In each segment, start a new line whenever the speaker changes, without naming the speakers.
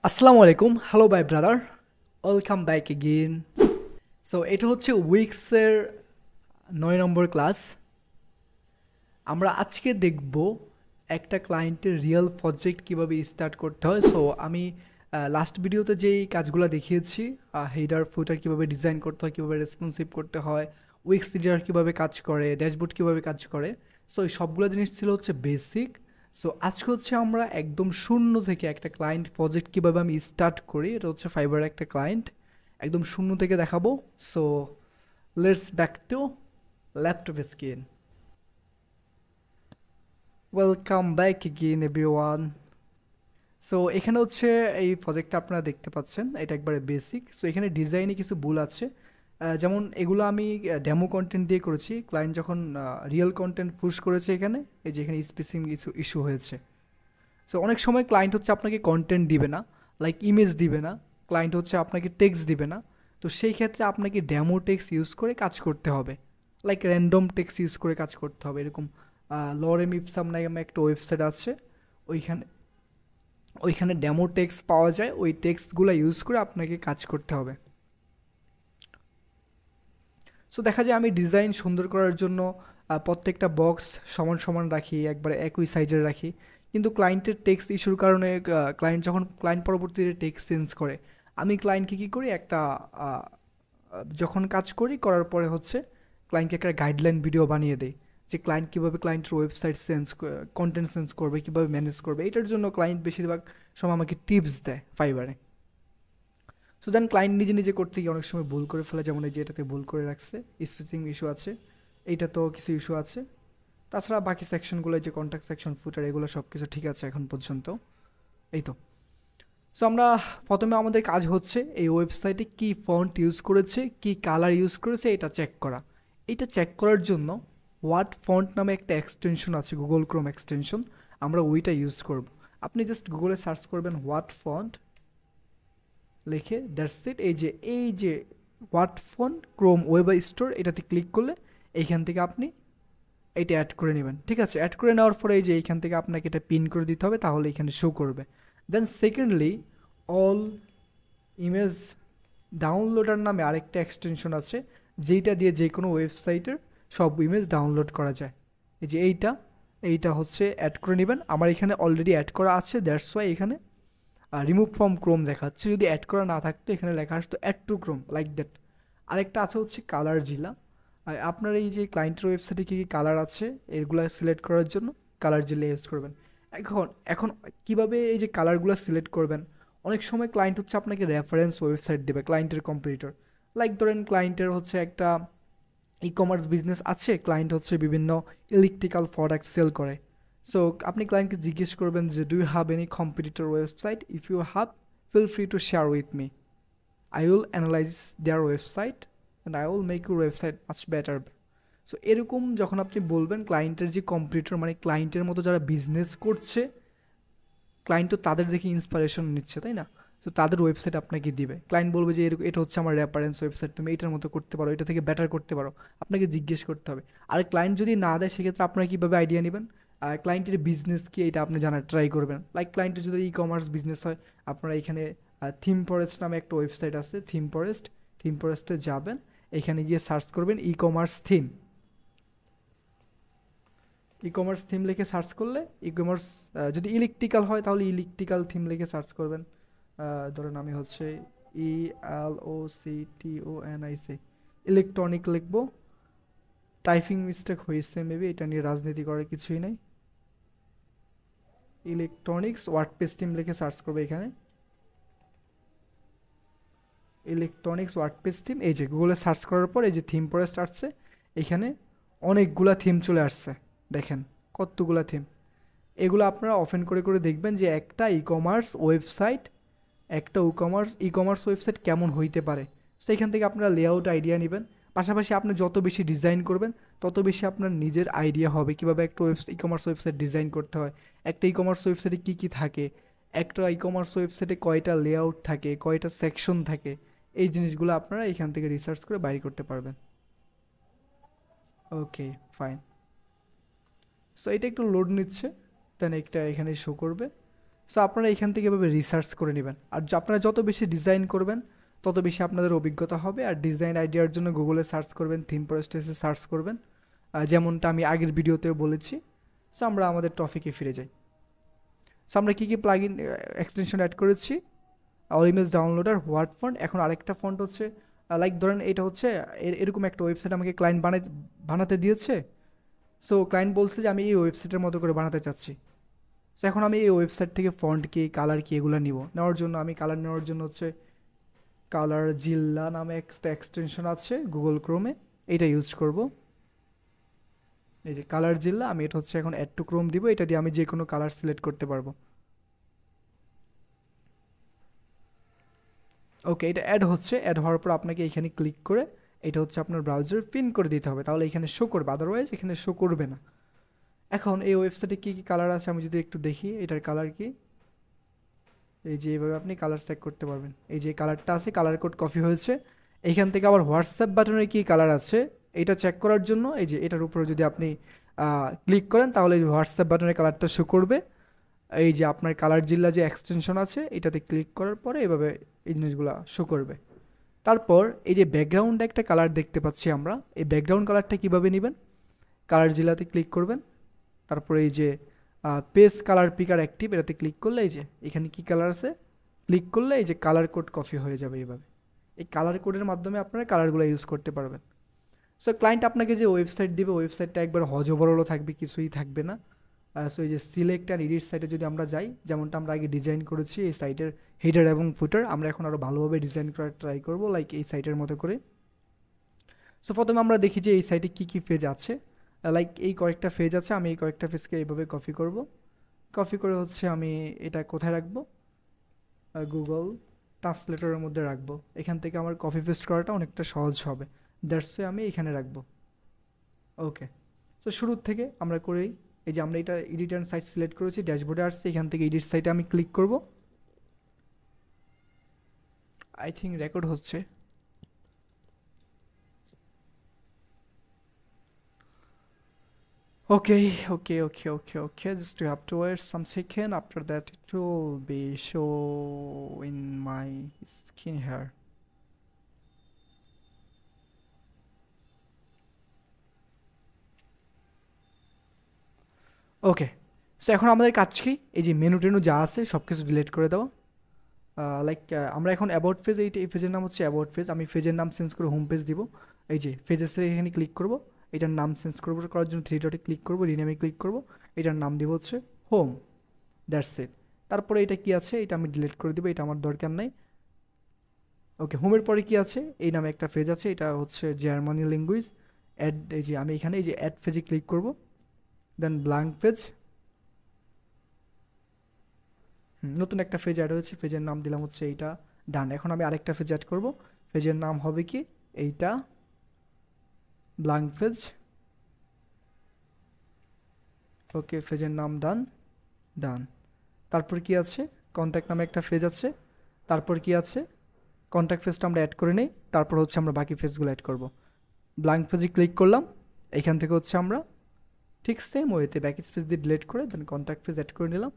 আসসালামু আলাইকুম, hello bye brother, welcome back again. So এটা হচ্ছে উইক্সের 9 নম্বর ক্লাস। আমরা আজকে দেখব একটা ক্লায়েন্টের রিয়েল প্রজেক্ট কিভাবে স্টার্ট করতে হয়। সো আমি লাস্ট ভিডিওতে যেই কাজগুলো দেখিয়েছি, হেডার ফুটার কিভাবে ডিজাইন করতে হয়, কিভাবে রেসপন্সিভ করতে হয়, উইক্স রিডার কিভাবে কাজ করে, ড্যাশবোর্ড কিভাবে কাজ করে, সো এই সবগুলো জিনিস ছিল হচ্ছে বেসিক। সো আজকে হচ্ছে আমরা একদম শূন্য থেকে একটা ক্লায়েন্ট প্রজেক্ট কিভাবে আমি স্টার্ট করি, এটা হচ্ছে ফাইবারের একটা ক্লায়েন্ট, একদম শূন্য থেকে দেখাবো। So let's back to laptop screen. Welcome back again everyone. So এখানে হচ্ছে এই প্রজেক্টটা আপনারা দেখতে পাচ্ছেন, এটা একবারে বেসিক। সো এখানে ডিজাইনে কিছু ভুল আছে, যেমন এগুলো আমি ডেমো কন্টেন্ট দিয়ে করেছি। ক্লায়েন্ট যখন রিয়েল কন্টেন্ট পুশ করেছে এখানে, এই যে এখানে স্পেসিং কিছু ইস্যু হয়েছে। সো অনেক সময় ক্লায়েন্ট হচ্ছে আপনাকে কন্টেন্ট দিবে না, লাইক ইমেজ দিবে না, ক্লায়েন্ট হচ্ছে আপনাকে টেক্সট দিবে না। তো সেই ক্ষেত্রে আপনাকে ডেমো টেক্সট ইউজ করে কাজ করতে হবে, লাইক র্যান্ডম টেক্সট ইউজ করে কাজ করতে হবে। এরকম লরেম ইপসাম নামে একটা ওয়েবসাইট আছে, ওইখানে ওইখানে ডেমো টেক্সট পাওয়া যায়, ওই টেক্সটগুলো ইউজ করে আপনাকে কাজ করতে হবে। সো দেখা যায় আমি ডিজাইন সুন্দর করার জন্য প্রত্যেকটা বক্স সমান সমান রাখি, একবারে একই সাইজের রাখি, কিন্তু ক্লায়েন্টের টেক্সট ইস্যুর কারণে ক্লায়েন্ট পরবর্তীতে টেক্সট চেঞ্জ করে, আমি ক্লায়েন্টকে কী করি, একটা যখন কাজ করি করার পরে হচ্ছে ক্লায়েন্টকে একটা গাইডলাইন ভিডিও বানিয়ে দেয় যে ক্লায়েন্ট কীভাবে ক্লায়েন্টের ওয়েবসাইট কন্টেন্ট সেন্স করবে, কীভাবে ম্যানেজ করবে। এটার জন্য ক্লায়েন্ট বেশিরভাগ সময় আমাকে টিপস দেয় ফাইবারে। সো দেন ক্লায়েন্ট নিজে নিজে করতে গিয়ে অনেক সময় ভুল করে ফেলে, যেমন এই যে এটাতে ভুল করে রাখছে, স্পেসিং ইস্যু আছে, এইটা তো কিছু ইস্যু আছে। তাছাড়া বাকি সেকশনগুলো, যে কন্ট্যাক্ট সেকশন, ফুটার, এগুলো সব কিছু ঠিক আছে এখন পর্যন্ত। এই তো। সো আমরা প্রথমে আমাদের কাজ হচ্ছে এই ওয়েবসাইটে কি ফন্ট ইউজ করেছে, কি কালার ইউজ করেছে, এটা চেক করা। এটা চেক করার জন্য হোয়াট ফন্ট নামে একটা এক্সটেনশন আছে, গুগল ক্রোম এক্সটেনশন, আমরা ওইটা ইউজ করব। আপনি জাস্ট গুগলে সার্চ করবেন হোয়াট ফন্ট লিখে, দ্যাটস ইট। এই যে what font Chrome web store, এটাতে ক্লিক করলে এইখান থেকে আপনি এইটা অ্যাড করে নেবেন। ঠিক আছে, অ্যাড করে নেওয়ার পরে এই যে এইখান থেকে আপনাকে এটা পিন করে দিতে হবে, তাহলে এখানে শো করবে। Then secondly, all image downloader নামে আরেকটা এক্সটেনশন আছে, যেইটা দিয়ে যে কোনো ওয়েবসাইটের সব ইমেজ ডাউনলোড করা যায়। এই যে এইটা হচ্ছে অ্যাড করে নেবেন। আমার এখানে অলরেডি অ্যাড করা আছে, দ্যাটস ওয়াই এখানে রিমুভ ফ্রম ক্রোম দেখাচ্ছে। যদি অ্যাড করা না থাকতো এখানে লেখা আসতো add to Chrome, like that. আরেকটা আছে হচ্ছে কালার জিলা। আপনার এই যে ক্লায়েন্টের ওয়েবসাইটে কী কী কালার আছে, এগুলো সিলেক্ট করার জন্য কালার জিলা ইউজ করবেন। এখন এখন কিভাবে এই যে কালারগুলো সিলেক্ট করবেন, অনেক সময় ক্লায়েন্ট হচ্ছে আপনাকে রেফারেন্স ওয়েবসাইট দেবে, ক্লায়েন্টের কম্পিটিটর। লাইক ধরেন ক্লায়েন্টের হচ্ছে একটা ই কমার্স বিজনেস আছে, ক্লায়েন্ট হচ্ছে বিভিন্ন ইলেকট্রিক্যাল প্রোডাক্ট সেল করে। সো আপনি ক্লায়েন্টকে জিজ্ঞেস করবেন যে do you have any competitor website, if you have feel free to share with me, I will analyze their website and I will make your website much better. So এরকম যখন আপনি বলবেন, ক্লায়েন্টের যে কম্পিটিটর মানে ক্লায়েন্টের মতো যারা বিজনেস করছে, ক্লায়েন্ট তো তাদের দেখে ইন্সপিরেশন নিচ্ছে, তাই না? তো তাদের ওয়েবসাইট আপনাকে দিবে, ক্লায়েন্ট বলবে যে এটা হচ্ছে আমার রেফারেন্স ওয়েবসাইট, তুমি এটার মতো করতে পারো, এটা থেকে বেটার করতে পারো, আপনাকে জিজ্ঞেস করতে হবে। আর ক্লায়েন্ট যদি না দেয়, সেক্ষেত্রে আপনারা কীভাবে আইডিয়া নেবেন, আর ক্লায়েন্টের বিজনেস কি এটা আপনি জানার ট্রাই করবেন। লাইক ক্লায়েন্টের যদি ই কমার্স বিজনেস হয়, আপনারা এখানে থিম ফরেস্ট নামে একটা ওয়েবসাইট আছে, থিম ফরেস্টে যাবেন, এখানে গিয়ে সার্চ করবেন e commerce theme. E commerce theme লিখে সার্চ করলে ই কমার্স, যদি ইলেকট্রিক্যাল হয় তাহলে ইলেকট্রিক্যাল থিম লিখে সার্চ করবেন। ধরেন আমি হচ্ছে ELOCTONIC ইলেকট্রনিক লিখবো, টাইপিং মিস্টেক হয়েছে মেবি, এটা নিয়ে রাজনীতি করার কিছুই নাই। ইলেকট্রনিক্স ওয়ার্ডপ্রেস থিম লিখে সার্চ করবে এখানে, ইলেকট্রনিক্স ওয়ার্ডপ্রেস থিম। এই যে গুগলে সার্চ করার পর এই যে থিম ফরেস্ট আসছে, এখানে অনেকগুলা থিম চলে আসছে, দেখেন কতগুলা থিম। এগুলো আপনারা ওপেন করে করে দেখবেন যে একটা ই কমার্স ওয়েবসাইট কেমন হইতে পারে। সেইখান থেকে আপনারা লেআউট আইডিয়া নেবেন। পাশাপাশি আপনি যত বেশি ডিজাইন করবেন, তত বেশি আপনার নিজের আইডিয়া হবে কীভাবে একটা ই কমার্স ওয়েবসাইট ডিজাইন করতে হয়, একটা ই কমার্স ওয়েবসাইটে কী কী থাকে, একটা ই কমার্স ওয়েবসাইটে কয়টা লেআউট থাকে, কয়টা সেকশন থাকে, এই জিনিসগুলো আপনারা এখান থেকে রিসার্চ করে বাইর করতে পারবেন। ওকে, ফাইন। সো এটা একটু লোড নিচ্ছে, দেন একটা এখানে শো করবে। সো আপনারা এখান থেকে এভাবে রিসার্চ করে নেবেন। আর আপনারা যত বেশি ডিজাইন করবেন তত বেশি আপনাদের অভিজ্ঞতা হবে। আর ডিজাইন আইডিয়ার জন্য গুগলে সার্চ করবেন, থিম প্রস্টেসে সার্চ করবেন, যেমনটা আমি আগের ভিডিওতেও বলেছি। সো আমরা আমাদের টপিকে ফিরে যাই। সো আমরা কী কী প্লাগইন এক্সটেনশন অ্যাড করেছি? All image downloader, what font. এখন আরেকটা ফন্ট হচ্ছে লাইক ধরেন এটা হচ্ছে এরকম একটা ওয়েবসাইট আমাকে ক্লায়েন্ট বানাতে দিয়েছে। সো ক্লায়েন্ট বলছে যে আমি এই ওয়েবসাইটের মতো করে বানাতে চাচ্ছি। সো এখন আমি এই ওয়েবসাইট থেকে ফন্ট কি, কালার কি, এগুলো নিব। নেওয়ার জন্য আমি কালার নেওয়ার জন্য হচ্ছে কালার জিল্লা নামে একটা এক্সটেনশন আছে গুগল ক্রোমে, এটা ইউজ করব। এই যে কালার জিল্লা, আমি এটা হচ্ছে এখন অ্যাড টু ক্রোম দিব। এটা দিয়ে আমি যে কোনো কালার সিলেক্ট করতে পারবো। ওকে, এটা অ্যাড হচ্ছে। অ্যাড হওয়ার পর আপনাকে এখানে ক্লিক করে এটা হচ্ছে আপনার ব্রাউজারে পিন করে দিতে হবে, তাহলে এখানে শো করবে, আদারওয়াইজ এখানে শো করবে না। এখন এই ওয়েবসাইটে কী কী কালার আছে আমি যদি একটু দেখি, এটার কালার কি, এই যে এইভাবে আপনি কালার চেক করতে পারবেন। এই যে কালারটা আছে, কালার কোড কপি হয়েছে। এইখান থেকে আবার হোয়াটসঅ্যাপ বাটনের কী কালার আছে এটা চেক করার জন্য এই যে এটার উপরে যদি আপনি ক্লিক করেন তাহলে হোয়াটসঅ্যাপ বাটনের কালারটা শো করবে। এই যে আপনার কালার জিল্লা যে এক্সটেনশন আছে এটাতে ক্লিক করার পরে এভাবে এই জিনিসগুলো শো করবে। তারপর এই যে ব্যাকগ্রাউন্ডে একটা কালার দেখতে পাচ্ছি আমরা, এই ব্যাকগ্রাউন্ড কালারটা কীভাবে নেবেন? কালার জিল্লাতে ক্লিক করবেন, তারপরে এই যে পেজ কালার পিকার অ্যাক্টিভ এটাতে ক্লিক করলে এই যে এখানে কী কালার আছে ক্লিক করলে এই যে কালার কোড কপি হয়ে যাবে এইভাবে। এই কালার কোডের মাধ্যমে আপনারা কালারগুলো ইউজ করতে পারবেন। সো ক্লায়েন্ট আপনাকে যে ওয়েবসাইট দিবে ওয়েবসাইটটা একবার হজবরলও থাকবে, কিছুই থাকবে না। সো এই যে সিলেক্ট অ্যান্ড এডিট সাইটে যদি আমরা যাই, যেমনটা আমরা আগে ডিজাইন করেছি এই সাইটের হেডার এবং ফুটার, আমরা এখন আরও ভালোভাবে ডিজাইন করার ট্রাই করবো লাইক এই সাইটের মতো করে। সো প্রথমে আমরা দেখি যে এই সাইটে কী কী পেজ আছে। লাইক এই কয়েকটা পেজ আছে, আমি এই কয়েকটা পেজকে এইভাবে কপি করব। কপি করে হচ্ছে আমি এটা কোথায় রাখবো? গুগল ট্রান্সলেটরের মধ্যে রাখবো। এখান থেকে আমার কপি পেস্ট করাটা অনেকটা সহজ হবে, দ্যাটস ওয়ে আমি এখানে রাখবো। ওকে, সো শুরুর থেকে আমরা করেই এই যে আমরা এটা এডিট অ্যান্ড সাইট সিলেক্ট করেছি, ড্যাশবোর্ডে আসছে, এখান থেকে এডিট সাইটে আমি ক্লিক করব। আই থিঙ্ক রেকর্ড হচ্ছে। Okay, just you have to wait some second. After that it will be show in my screen here. Okay, so এখন আমাদের কাজ কি? এই যে মেনু টেনু যা আছে সব কিছু ডিলিট করে দেওয়া। লাইক আমরা এখন অ্যাবাউট পেজ, এই পেজের নাম হচ্ছে অ্যাবাউট পেজ, আমি পেজের নাম চেঞ্জ করে হোম পেজ দিব। এই যে পেজেসের এখানে ক্লিক করব, এটার নাম চেঞ্জ করার জন্য থ্রি ডটে ক্লিক করব, রিনেমে ক্লিক করব, এটার নাম দিব হচ্ছে হোম, দ্যাটস ইট। তারপরে এটা কি আছে এটা আমি ডিলিট করে দিব, এটা আমার দরকার নাই। ওকে, হোমের পরে কি আছে? এই নামে একটা পেজ আছে, এটা হচ্ছে জার্মানি ল্যাঙ্গুয়েজ অ্যাড। এই যে আমি এখানে এই যে অ্যাড পেজে ক্লিক করব, দেন ব্ল্যাঙ্ক পেজ, নতুন একটা পেজ অ্যাড হয়েছে, পেজের নাম দিলাম হচ্ছে এইটা, ডান। এখন আমি আরেকটা পেজ অ্যাড করব, পেজের নাম হবে কি এইটা, ব্ল্যাঙ্ক পেজ। ওকে, পেজের নাম ডান। তারপর কি আছে? কন্ট্যাক্ট নামে একটা পেজ আছে। তারপর কি আছে? কন্ট্যাক্ট পেজটা আমরা অ্যাড করে নিই, তারপর হচ্ছে আমরা বাকি পেজগুলো অ্যাড করব। ব্ল্যাঙ্ক পেজে ক্লিক করলাম, এখান থেকে হচ্ছে আমরা ঠিক সেম ওয়েতে ব্যাক স্পেস দিয়ে ডিলিট করে দেন কন্ট্যাক্ট পেজ অ্যাড করে নিলাম।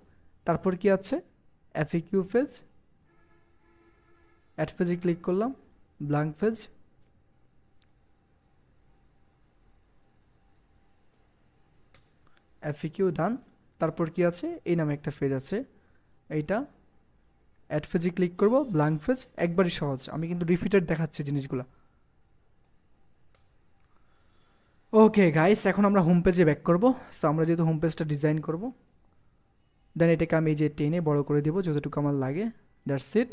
তারপর কি আছে? এফএকিউ পেজ, অ্যাড পেজে ক্লিক করলাম, ব্ল্যাঙ্ক পেজ, এফএকিউ ডান। তারপর কি আছে? এই নামে একটা পেজ আছে, এইটা অ্যাড পেজে ক্লিক করব, ব্ল্যাঙ্ক পেজ, একবারই সহজ। আমি কিন্তু রিপিটেড দেখাচ্ছি জিনিসগুলো। ওকে গাইস, এখন আমরা হোম পেজে ব্যাক করব। সো আমরা যেহেতু হোম পেজটা ডিজাইন করব, দেন এটাকে আমি এই যে টেনে বড় করে দেবো যতটুকু আমার লাগে, দ্যাটস ইট।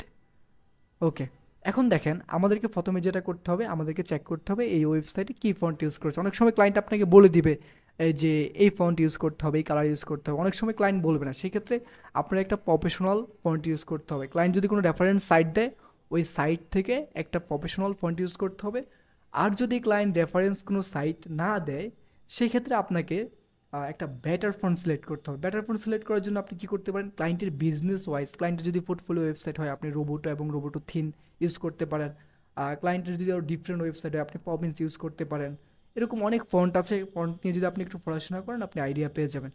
ওকে, এখন দেখেন আমাদেরকে প্রথমে যেটা করতে হবে, আমাদেরকে চেক করতে হবে এই ওয়েবসাইটে কী ফন্ট ইউজ করেছে। অনেক সময় ক্লায়েন্ট আপনাকে বলে দিবে এই যে এই ফন্ট ইউজ করতে হবে, এই কালার ইউজ করতে হবে, অনেক সময় ক্লায়েন্ট বলবে না। সেক্ষেত্রে আপনার একটা প্রফেশনাল ফন্ট ইউজ করতে হবে। ক্লায়েন্ট যদি কোনো রেফারেন্স সাইট দেয় ওই সাইট থেকে একটা প্রফেশনাল ফন্ট ইউজ করতে হবে। আর যদি ক্লায়েন্ট রেফারেন্স কোনো সাইট না দেয় সেক্ষেত্রে আপনাকে একটা বেটার ফন্ট সিলেক্ট করতে হবে। বেটার ফন্ট সিলেক্ট করার জন্য আপনি কী করতে পারেন? ক্লায়েন্টের বিজনেস ওয়াইজ, ক্লায়েন্টের যদি পোর্টফোলিও ওয়েবসাইট হয় আপনি রোবোটো এবং রোবোটো থিন ইউজ করতে পারেন। ক্লায়েন্টের যদি আরও ডিফারেন্ট ওয়েবসাইট হয় আপনি পপিন্স ইউজ করতে পারেন। এরকম অনেক ফন্ট আছে, ফন্ট নিয়ে যদি আপনি একটু পড়াশোনা করেন আপনি আইডিয়া পেয়ে যাবেন।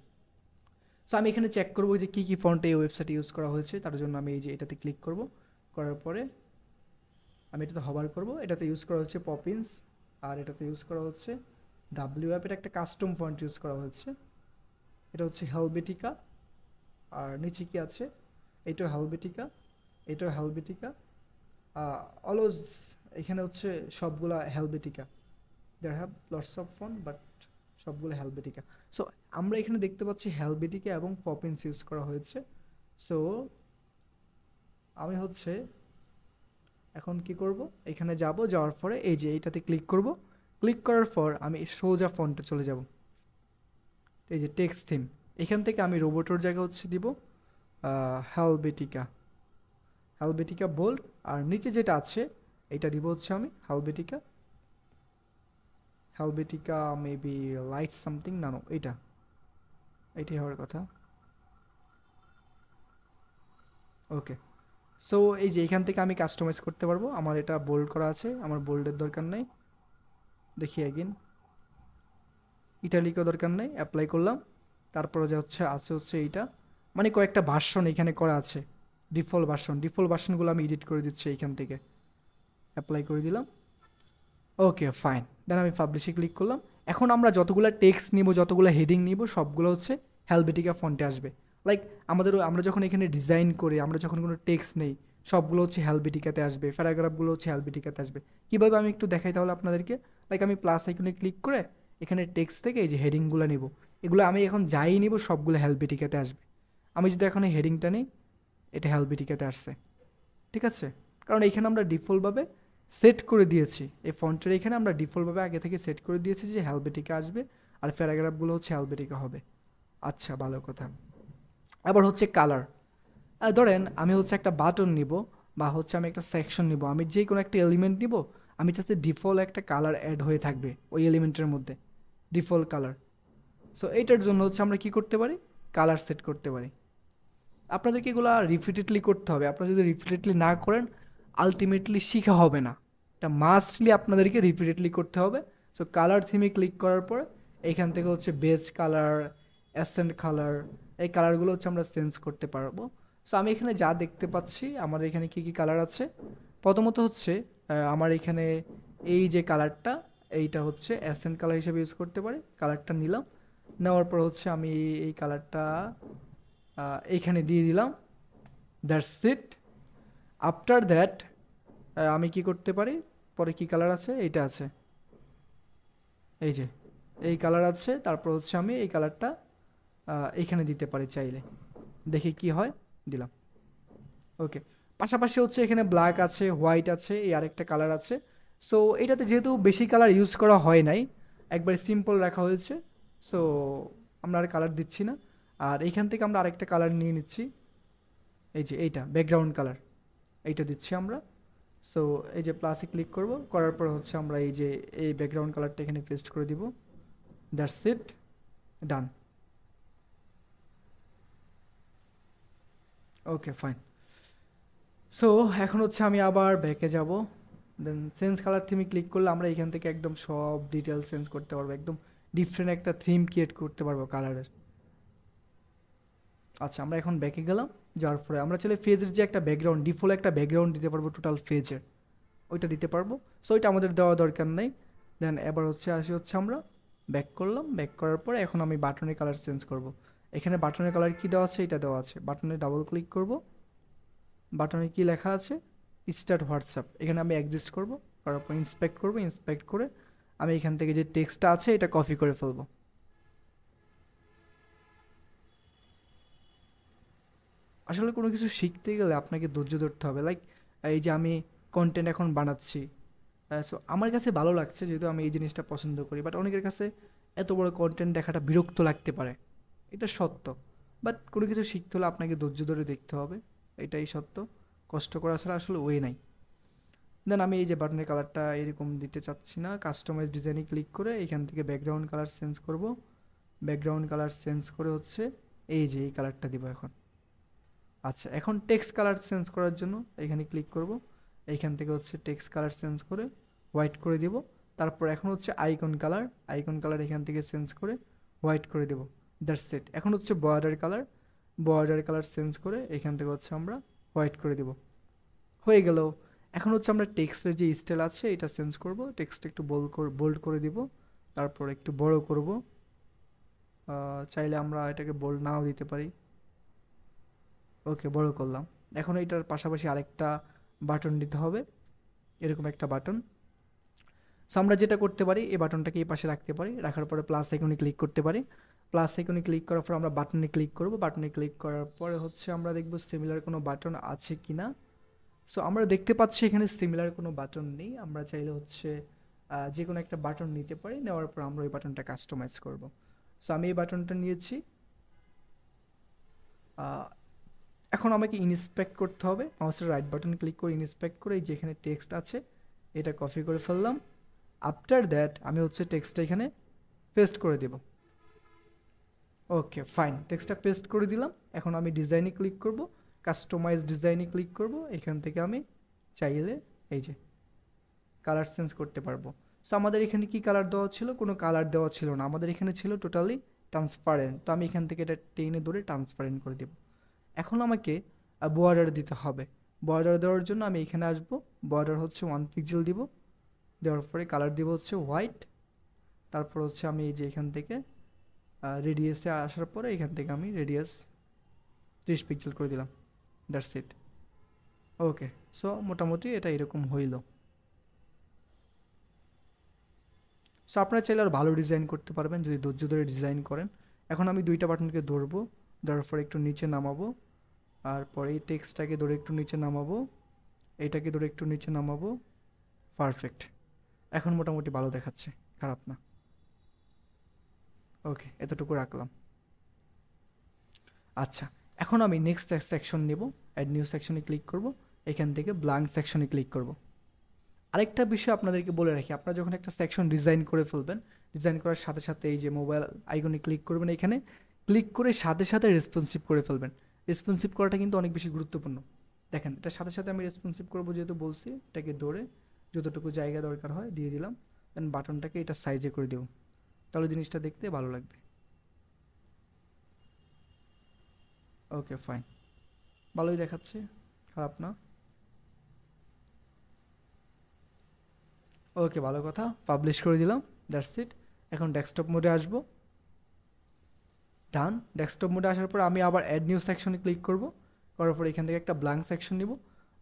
সো আমি এখানে চেক করবো যে কী কী ফন্টে এই ওয়েবসাইটে ইউজ করা হয়েছে, তার জন্য আমি এই যে এটাতে ক্লিক করব। করার পরে আমি এটাতে হবার করব। এটাতে ইউজ করা হচ্ছে পপিন্স, আর এটাতে ইউজ করা হচ্ছে ডাব্লিউ অ্যাপ, এটা একটা কাস্টম ফন্ট ইউজ করা হচ্ছে। এটা হচ্ছে হেলবেটিকা। আর নিচে কি আছে, এইটাও হেলবেটিকা, এটাও হেলবেটিকা। অলওয়েজ এখানে হচ্ছে সবগুলা Helvetica. There have lots of font but সবগুলো হেলবেটিকা। সো আমরা এখানে দেখতে পাচ্ছি হেলবেটিকা এবং পপিন্স ইউজ করা হয়েছে। সো আমি হচ্ছে এখন কি করব, এখানে যাব, যাওয়ার পরে এই যে এইটাতে ক্লিক করব। ক্লিক করার পর আমি সোজা ফন্টে চলে যাব। এই যে টেক্সট থিম, এখান থেকে আমি রোবটের জায়গা হচ্ছে দিব হেলবেটিকা, হেলবেটিকা বোল্ড। আর নিচে যেটা আছে এটা দিব হচ্ছে আমি হেলবেটিকা, হেলবেটিকা মেবি লাইট সামথিং, না নো এইটা, এইটাই হওয়ার কথা। ওকে, সো এই যে এখান থেকে আমি কাস্টমাইজ করতে পারবো। আমার এটা বোল্ড করা আছে, আমার বোল্ডের দরকার নেই। দেখি এগেন, ইটালিকও দরকার নেই, অ্যাপ্লাই করলাম। তারপরে যে হচ্ছে আছে হচ্ছে এইটা, মানে কয়েকটা ভার্সন এখানে করা আছে, ডিফল্ট ভার্সনগুলো আমি এডিট করে দিচ্ছি এইখান থেকে। অ্যাপ্লাই করে দিলাম। ওকে ফাইন, দেন আমি পাবলিশে ক্লিক করলাম। এখন আমরা যতগুলো টেক্সট নিব, যতগুলো হেডিং নিব, সবগুলো হচ্ছে হেলবেটিকা ফন্টে আসবে। লাইক আমরা যখন এখানে ডিজাইন করি, আমরা যখন কোনো টেক্সট নেই, সবগুলো হচ্ছে হেলবেটিকাতে আসবে, প্যারাগ্রাফগুলো হচ্ছে হেলবেটিকাতে আসবে। কীভাবে আমি একটু দেখাই তাহলে আপনাদেরকে। লাইক আমি প্লাস আইকনে ক্লিক করে এখানে টেক্সট থেকে এই যে হেডিংগুলো নিব, এগুলো আমি এখন যাই নিব সবগুলো হেলবেটিকাতে আসবে। আমি যদি এখন এই হেডিংটা নিই, এটা হেলবেটিকাতে আসছে, ঠিক আছে? কারণ এইখানে আমরা ডিফল্টভাবে সেট করে দিয়েছি, এই ফন্টের এখানে আমরা ডিফল্টভাবে আগে থেকে সেট করে দিয়েছি যে হেলবেটিকা আসবে, আর প্যারাগ্রাফগুলো হচ্ছে হেলবেটিকা হবে। আচ্ছা, ভালো কথা। আবার হচ্ছে কালার, ধরেন আমি হচ্ছে একটা বাটন নিব, বা হচ্ছে আমি একটা সেকশন নিব, আমি যে কোনো একটা এলিমেন্ট নিব, আমি চাচ্ছি ডিফল্ট একটা কালার অ্যাড হয়ে থাকবে ওই এলিমেন্টের মধ্যে, ডিফল্ট কালার। সো এইটার জন্য হচ্ছে আমরা কি করতে পারি, কালার সেট করতে পারি। আপনাদেরকে এগুলো রিপিটেডলি করতে হবে, আপনারা যদি রিপিটেডলি না করেন আলটিমেটলি শেখা হবে না। এটা মাস্টলি আপনাদেরকে রিপিটেডলি করতে হবে। সো কালার থিমে ক্লিক করার পর এইখান থেকে হচ্ছে বেজ কালার, অ্যাসেন্ট কালার, এই কালারগুলো হচ্ছে আমরা চেঞ্জ করতে পারবো। সো আমি এখানে যা দেখতে পাচ্ছি, আমার এখানে কি কি কালার আছে, প্রথমত হচ্ছে আমার এখানে এই যে কালারটা, এইটা হচ্ছে অ্যাসেন্ট কালার হিসেবে ইউজ করতে পারি। কালারটা নিলাম, নেওয়ার পর হচ্ছে আমি এই কালারটা এইখানে দিয়ে দিলাম, দ্যাটস ইট। আফটার দ্যাট আমি কি করতে পারি, পরে কি কালার আছে, এইটা আছে, এই যে এই কালার আছে। তারপর হচ্ছে আমি এই কালারটা এইখানে দিতে পারি চাইলে, দেখি কি হয়, দিলাম। ওকে, পাশাপাশি হচ্ছে এখানে ব্ল্যাক আছে, হোয়াইট আছে, এই আরেকটা কালার আছে। সো এটাতে যেহেতু বেশি কালার ইউজ করা হয় নাই, একবারে সিম্পল রাখা হয়েছে, সো আমরা আর কালার দিচ্ছি না। আর এইখান থেকে আমরা আরেকটা কালার নিয়ে নিচ্ছি, এই যে এইটা ব্যাকগ্রাউন্ড কালার, এইটা দিচ্ছি আমরা। সো এই যে প্লাসে ক্লিক করব, করার পর হচ্ছে আমরা এই যে এই ব্যাকগ্রাউন্ড কালারটা এখানে পেস্ট করে দিব, that's it, done. Okay fine. So এখন হচ্ছে আমি আবার ব্যাকে যাব, দেন চেঞ্জ কালার থিমে ক্লিক করলে আমরা এখান থেকে একদম সব ডিটেলস চেঞ্জ করতে পারবো, একদম ডিফারেন্ট একটা থিম ক্রিয়েট করতে পারবো কালারের। আচ্ছা, আমরা এখন ব্যাকে গেলাম, যাওয়ার পরে আমরা চাইলে ফেজের যে একটা ব্যাকগ্রাউন্ড, ডিফল্ট একটা ব্যাকগ্রাউন্ড দিতে পারবো টোটাল ফেজের, ওইটা দিতে পারবো। সো ওইটা আমাদের দেওয়া দরকার নেই। দেন এবার আসি হচ্ছে আমরা ব্যাক করলাম, ব্যাক করার পরে এখন আমি বাটনের কালার চেঞ্জ করব। এখানে বাটনের কালার কি দেওয়া আছে, এটা দেওয়া আছে, বাটনে ডাবল ক্লিক করব। বাটনে কি লেখা আছে, স্টার্ট হোয়াটসঅ্যাপ, এখানে আমি অ্যাডজাস্ট করব, করার পর ইন্সপেক্ট করব, ইন্সপেক্ট করে আমি এখান থেকে যে টেক্সটটা আছে এটা কপি করে ফেলবো। আসলে কোনো কিছু শিখতে গেলে আপনাকে ধৈর্য ধরতে হবে। লাইক এই যে আমি কন্টেন্ট এখন বানাচ্ছি, সো আমার কাছে ভালো লাগছে যেহেতু আমি এই জিনিসটা পছন্দ করি, বাট অনেকের কাছে এত বড় কন্টেন্ট দেখাটা বিরক্ত লাগতে পারে, এটা সত্য। বাট কোনো কিছু শিখতে হলে আপনাকে ধৈর্য ধরে দেখতে হবে, এটাই সত্য। কষ্ট করা ছাড়া আসলে ওয়ে নাই। দেন আমি এই যে বাটনের কালারটা এরকম দিতে চাচ্ছি না, কাস্টমাইজ ডিজাইনে ক্লিক করে এখান থেকে ব্যাকগ্রাউন্ড কালার চেঞ্জ করব। ব্যাকগ্রাউন্ড কালার চেঞ্জ করে হচ্ছে এই যে এই কালারটা দিব এখন। আচ্ছা, এখন টেক্সট কালার চেঞ্জ করার জন্য এখানে ক্লিক করব, এইখান থেকে হচ্ছে টেক্সট কালার চেঞ্জ করে হোয়াইট করে দিব। তারপর এখন হচ্ছে আইকন কালার, আইকন কালার এখান থেকে চেঞ্জ করে হোয়াইট করে দেব। That's it. এখন হচ্ছে বর্ডার কালার চেঞ্জ করে এখান থেকে হচ্ছে আমরা হোয়াইট করে দিব। হয়ে গেল। এখন হচ্ছে আমরা টেক্সটের যে স্টাইল আছে এটা চেঞ্জ করব, টেক্সট একটু বোল্ড করে দিব, তারপর একটু বড় করব। চাইলে আমরা এটাকে বোল্ড নাও দিতে পারি। ওকে, বড় করলাম। এখন এটার পাশাপাশি আরেকটা বাটন দিতে হবে, এরকম একটা বাটন। সো আমরা যেটা করতে পারি, এই বাটনটাকে এই পাশে রাখতে পারি, রাখার পরে প্লাস আইকনে ক্লিক করতে পারি। প্লাস আইকনে ক্লিক করার পর আমরা বাটনে ক্লিক করব, বাটনে ক্লিক করার পরে হচ্ছে আমরা দেখব সিমিলার কোনো বাটন আছে কি না। সো আমরা দেখতে পাচ্ছি এখানে সিমিলার কোনো বাটন নেই। আমরা চাইলে হচ্ছে যে কোনো একটা বাটন নিতে পারি, নেওয়ার পর আমরা ওই বাটনটা কাস্টমাইজ করব। সো আমি এই বাটনটা নিয়েছি। এখন আমাকে ইনস্পেক্ট করতে হবে, মাউসের রাইট বাটন ক্লিক করে ইনস্পেক্ট করে এই যেখানে টেক্সট আছে এটা কপি করে ফেললাম। আফটার দ্যাট আমি হচ্ছে টেক্সটটা এখানে পেস্ট করে দেব। ওকে ফাইন, টেক্সটটা পেস্ট করে দিলাম। এখন আমি ডিজাইনে ক্লিক করব, কাস্টমাইজ ডিজাইনে ক্লিক করব। এখান থেকে আমি চাইলে এই যে কালার চেঞ্জ করতে পারবো। সো আমাদের এখানে কি কালার দেওয়া ছিল? কোনো কালার দেওয়া ছিল না, আমাদের এখানে ছিল টোটালি ট্রান্সপারেন্ট। তো আমি এখান থেকে এটা টেনে ধরে ট্রান্সপারেন্ট করে দেব। এখন আমাকে বর্ডার দিতে হবে। বর্ডার দেওয়ার জন্য আমি এখানে আসবো, বর্ডার হচ্ছে 1 পিক্সেল দিব, দেওয়ার পরে কালার দিব হচ্ছে হোয়াইট। তারপর হচ্ছে আমি এই যে এখান থেকে রেডিয়াসে আসার পরে এখান থেকে আমি রেডিয়াস 30 পিক্সেল করে দিলাম। That's it. ওকে, সো মোটামুটি এটা এরকম হইল। সো আপনারা চাইলে আর ভালো ডিজাইন করতে পারবেন যদি ধৈর্য ধরে ডিজাইন করেন। এখন আমি দুইটা বাটনকে ধরবো, ধরার পরে একটু নিচে নামাবো, আর পরে এই টেক্সটটাকে ধরে একটু নিচে নামাবো, এইটাকে ধরে একটু নিচে নামাবো। পারফেক্ট, এখন মোটামুটি ভালো দেখাচ্ছে, খারাপ না। ওকে, এতটুকু রাখলাম। আচ্ছা, এখন আমি নেক্সট সেকশন নেব, অ্যাড নিউ সেকশনে ক্লিক করব, এখান থেকে ব্ল্যাঙ্ক সেকশনে ক্লিক করব। আরেকটা বিষয় আপনাদেরকে বলে রাখি, আপনারা যখন একটা সেকশন ডিজাইন করে ফেলবেন, ডিজাইন করার সাথে সাথে এই যে মোবাইল আইকনে ক্লিক করবেন, এখানে ক্লিক করে সাথে সাথে রেসপন্সিভ করে ফেলবেন। রেসপন্সিভ করাটা কিন্তু অনেক বেশি গুরুত্বপূর্ণ। দেখেন, এটার সাথে সাথে আমি রেসপন্সিভ করবো যেহেতু বলছি, এটাকে ধরে যতটুকু জায়গা দরকার হয় দিয়ে দিলাম, দেন বাটনটাকে এটা সাইজে করে দেবো, তাহলে জিনিসটা দেখতে ভালো লাগবে। ওকে ফাইন, ভালোই দেখাচ্ছে, খারাপ না। ওকে, ভালো কথা, পাবলিশ করে দিলাম। That's it. এখন ডেস্কটপ মোডে আসবো। ডান। ডেস্কটপ মোডে আসার পর আমি আবার অ্যাড নিউ সেকশনে ক্লিক করব, করার পর এখান থেকে একটা ব্ল্যাঙ্ক সেকশন নিব।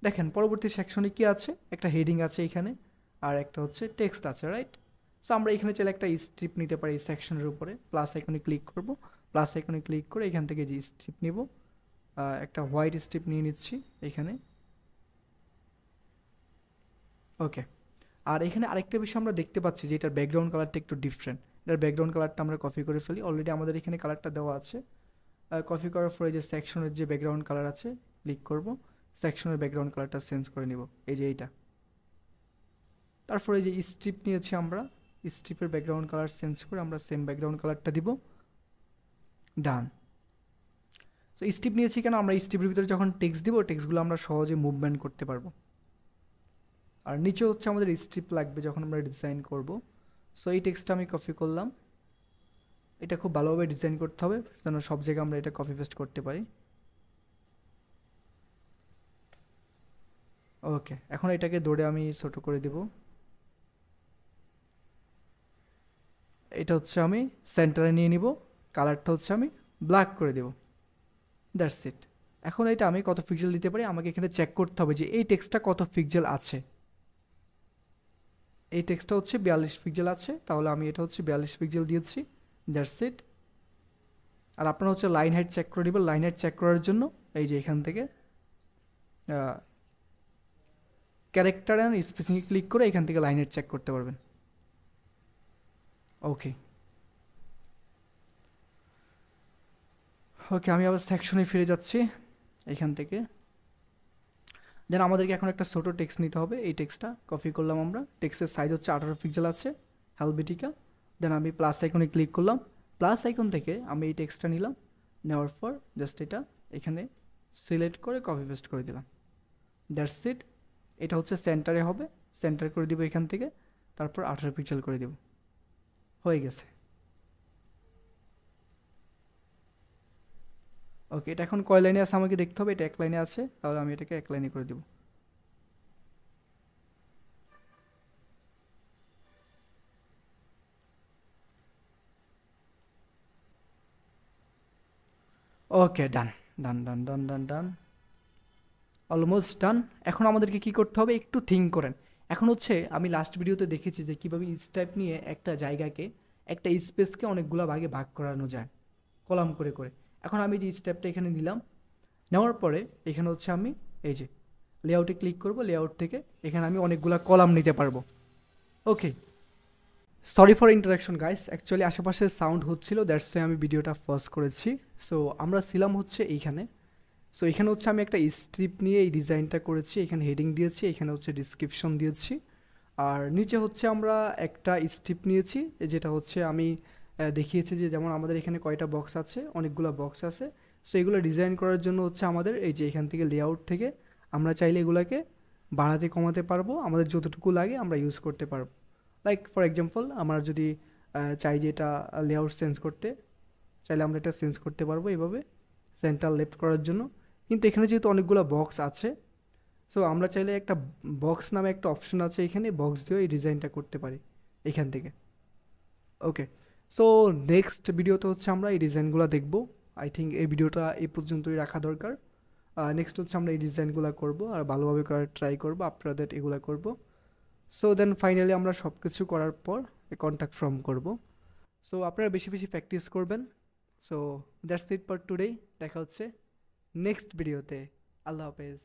দেখেন পরবর্তী সেকশনে কি আছে, একটা হেডিং আছে এখানে, আর একটা হচ্ছে টেক্সট আছে, রাইট? সো আমরা এখানে চাইলে একটা স্ট্রিপ নিতে পারি এই সেকশনের উপরে। প্লাস আইকনে ক্লিক করব, প্লাস আইকনে ক্লিক করে এখান থেকে যে স্ট্রিপ নিব, একটা হোয়াইট স্ট্রিপ নিয়ে নিচ্ছি এখানে। ওকে, আর এখানে আরেকটা বিষয় আমরা দেখতে পাচ্ছি যে এটার ব্যাকগ্রাউন্ড কালারটা একটু ডিফারেন্ট। এটার ব্যাকগ্রাউন্ড কালারটা আমরা কপি করে ফেলি, অলরেডি আমাদের এখানে কালারটা দেওয়া আছে। কপি করার পরে যে সেকশনের যে ব্যাকগ্রাউন্ড কালার আছে ক্লিক করব, সেকশনের ব্যাকগ্রাউন্ড কালারটা চেঞ্জ করে নিব, এই যে এইটা। তারপরে যে স্ট্রিপ নিয়েছি আমরা, স্ট্রিপের ব্যাকগ্রাউন্ড কালার চেঞ্জ করে আমরা সেম ব্যাকগ্রাউন্ড কালারটা দিব। ডান। সো স্ট্রিপ নিয়েছি কেন, আমরা স্ট্রিপের ভিতরে যখন টেক্সট দিব, টেক্সটগুলো আমরা সহজে মুভমেন্ট করতে পারবো। আর নিচে হচ্ছে আমাদের স্ট্রিপ লাগবে যখন আমরা ডিজাইন করব। সো এই টেক্সটটা আমি কপি করলাম। এটা খুব ভালোভাবে ডিজাইন করতে হবে যেন সব জায়গায় আমরা এটা কপি পেস্ট করতে পারি। ওকে, এখন এটাকে ধরে আমি ছোট করে দেব। এটা হচ্ছে আমি সেন্টারে নিয়ে নিব, কালারটা হচ্ছে আমি ব্ল্যাক করে দেব। That's it. এখন এটা আমি কত পিক্সেল দিতে পারি, আমাকে এখানে চেক করতে হবে যে এই টেক্সটটা কত পিক্সেল আছে। এই টেক্সটটা হচ্ছে 42 পিক্সেল আছে, তাহলে আমি এটা হচ্ছে 42 পিক্সেল দিয়েছি। That's it. আর আপনারা হচ্ছে লাইন হাইট চেক করে নেবেন। লাইন হাইট চেক করার জন্য এই যে এখান থেকে ক্যারেক্টার অ্যান্ড স্পেসিংয়ে ক্লিক করে এখান থেকে লাইন হাইট চেক করতে পারবেন। ওকে ওকে, আমি আবার সেকশনে ফিরে যাচ্ছি এখান থেকে। দেন আমাদেরকে এখন একটা ছোটো টেক্সট নিতে হবে। এই টেক্সটটা কপি করলাম আমরা, টেক্সটের সাইজ হচ্ছে 18 পিক্সেল আছে, হেলভেটিকা। দেন আমি প্লাস আইকনে ক্লিক করলাম, প্লাস আইকন থেকে আমি এই টেক্সটটা নিলাম, নেওয়ার পর জাস্ট এটা এখানে সিলেক্ট করে কপি পেস্ট করে দিলাম। That's it. এটা হচ্ছে সেন্টারে হবে, সেন্টার করে দিব এখান থেকে, তারপর 18 পিক্সেল করে দেব, হয়ে গেছে। ওকে, এটা এখন কয় লাইনে আছে আমাকে দেখতে হবে। এটা এক লাইনে আছে, তাহলে আমি এটাকে এক লাইনে করে দেবো। ওকে, ডান ডান ডান ডান ডান ডান, অলমোস্ট ডান। এখন আমাদেরকে কি করতে হবে, একটু থিঙ্ক করেন। এখন হচ্ছে আমি লাস্ট ভিডিওতে দেখেছি যে কীভাবে স্টেপ নিয়ে একটা জায়গাকে, একটা স্পেসকে অনেকগুলো ভাগে ভাগ করানো যায়, কলাম করে করে। এখন আমি যে স্টেপটা এখানে নিলাম, নেওয়ার পরে এখানে হচ্ছে আমি এই যে লেআউটে ক্লিক করব, লেআউট থেকে এখানে আমি অনেকগুলা কলাম নিতে পারবো। Okay, sorry for interaction guys, actually আশেপাশে সাউন্ড হচ্ছিল, দ্যাটস ওয়াই আমি ভিডিওটা পজ করেছি। সো আমরা ছিলাম হচ্ছে এইখানে। সো এখানে হচ্ছে আমি একটা স্ট্রিপ নিয়ে এই ডিজাইনটা করেছি, এখানে হেডিং দিয়েছি, এখানে হচ্ছে ডিসক্রিপশন দিয়েছি, আর নিচে হচ্ছে আমরা একটা স্ট্রিপ নিয়েছি, যেটা হচ্ছে আমি দেখিয়েছি যে যেমন আমাদের এখানে কয়টা বক্স আছে, অনেকগুলো বক্স আছে। সো এগুলো ডিজাইন করার জন্য হচ্ছে আমাদের এই যে এখান থেকে লেআউট থেকে আমরা চাইলে এগুলোকে বাড়াতে কমাতে পারবো, আমাদের যতটুকু লাগে আমরা ইউজ করতে পারবো। লাইক ফর এক্সাম্পল, আমরা যদি চাই যে এটা লেআউট চেঞ্জ করতে, চাইলে আমরা এটা চেঞ্জ করতে পারবো এভাবে সেন্টার লেফট করার জন্য। কিন্তু এখানে যেহেতু অনেকগুলো বক্স আছে, সো আমরা চাইলে একটা বক্স নামে একটা অপশন আছে, এখানে বক্স দিয়েও এই ডিজাইনটা করতে পারি এখান থেকে। ওকে, সো নেক্সট ভিডিওতে হচ্ছে আমরা এই ডিজাইনগুলো দেখবো। আই থিঙ্ক এই ভিডিওটা এই পর্যন্তই রাখা দরকার। নেক্সট হচ্ছে আমরা এই ডিজাইনগুলো করব আর ভালোভাবে করার ট্রাই করবো, আফটার দ্যাট এগুলো করব। সো দেন ফাইনালি আমরা সব কিছু করার পর কন্ট্যাক্ট ফর্ম করব। সো আপনারা বেশি বেশি প্র্যাকটিস করবেন। So that's it for today, দেখা হচ্ছে নেক্সট ভিডিওতে। আল্লাহ হাফেজ।